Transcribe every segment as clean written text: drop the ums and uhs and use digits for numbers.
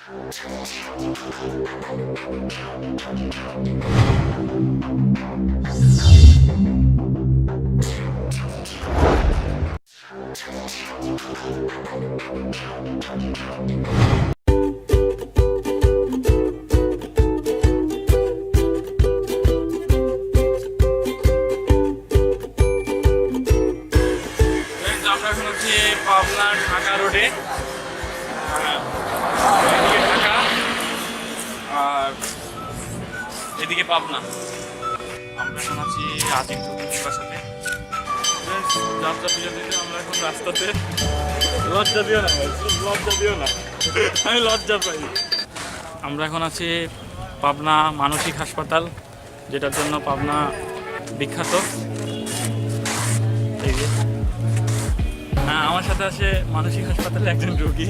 আমরা এখন হচ্ছে পাবনা ঢাকা রোডে, ঢাকা আর এদিকে পাবনা। আমরা এখন আছি আজিম চৌধুরীর বাসাতে। যাত্রা বিরতিতে আমরা এখন রাস্তাতে। লজ্জা দিও না ভাই, লজ্জা দিও না, আমি লজ্জা পাই। আমরা এখন আছি পাবনা মানসিক হাসপাতাল, যেটার জন্য পাবনা বিখ্যাত। এই যে আমার সাথে আছে মানসিক হাসপাতালে একজন রোগী।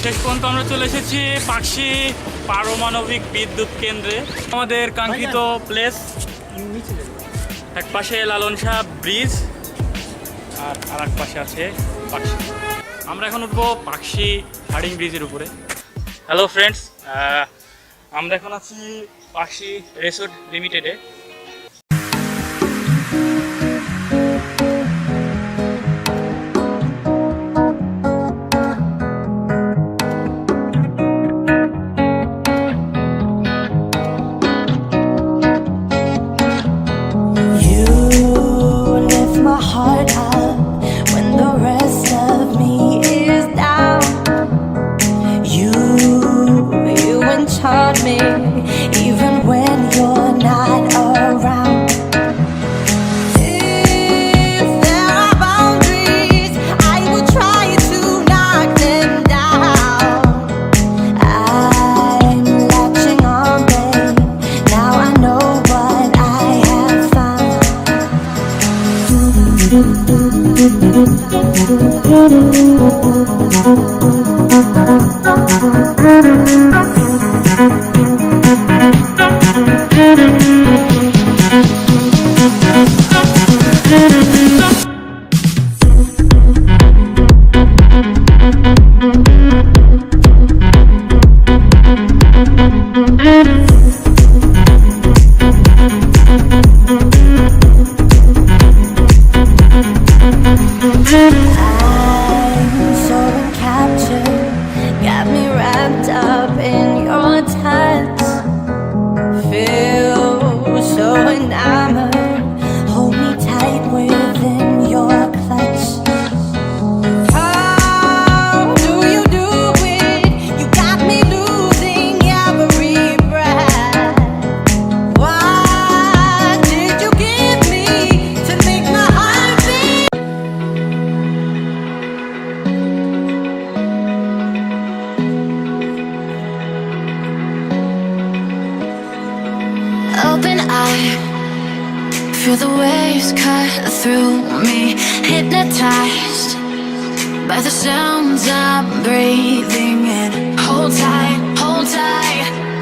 শেষ পর্যন্ত আমরা চলে এসেছি পাকশি পারমাণবিক বিদ্যুৎ কেন্দ্রে, আমাদের কাঙ্ক্ষিত প্লেস। এক পাশে লালন শাহ ব্রিজ আর এক পাশে আছে পাকশি। আমরা এখন উঠবো পাকশি হার্ডিং ব্রিজের উপরে। হ্যালো ফ্রেন্ডস, আমরা এখন আছি পাকশি রিসোর্ট লিমিটেডে। Open eye, feel the waves cut through me, hypnotized by the sounds I'm breathing in. Hold tight,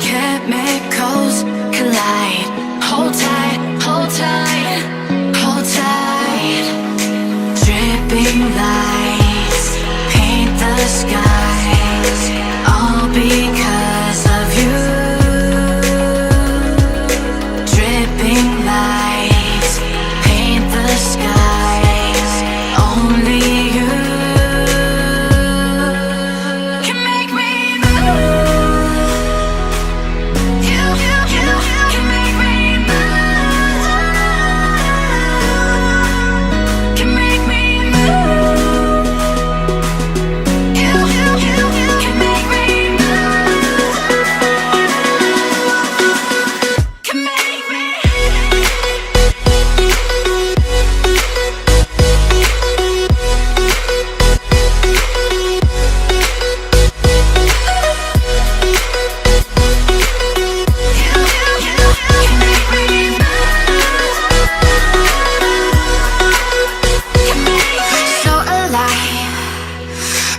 chemicals collide. Hold tight, hold tight, hold tight. Dripping lights paint the skies, all because of you. Lights paint the skies, only you can make me move. You can make me move. Can make me move. You can make me move. Can make me.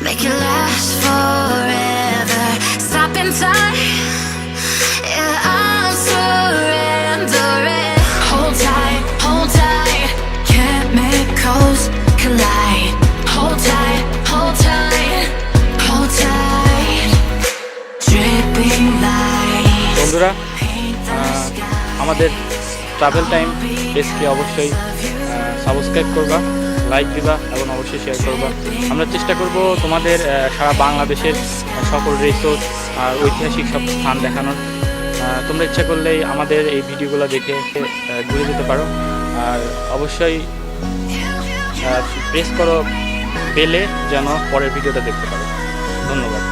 Make it last forever. Stop in time. Yeah, I'm surrendering. Hold tight. Chemicals collide. Hold tight, hold tight, hold tight. বন্ধুরা আমাদের travel time পেজকে অবশ্যই subscribe করবা, like দিবা এবং অবশ্যই share করবা। আমরা চেষ্টা করব তোমাদের সারা বাংলাদেশের সকল রিসোর্ট আর ঐতিহাসিক সব স্থান দেখানোর। তোমরা ইচ্ছা করলেই আমাদের এই ভিডিওগুলো দেখে ঘুরে যেতে পারো। আর অবশ্যই প্রেস করো বেলে যেন পরের ভিডিওটা দেখতে পারো। ধন্যবাদ।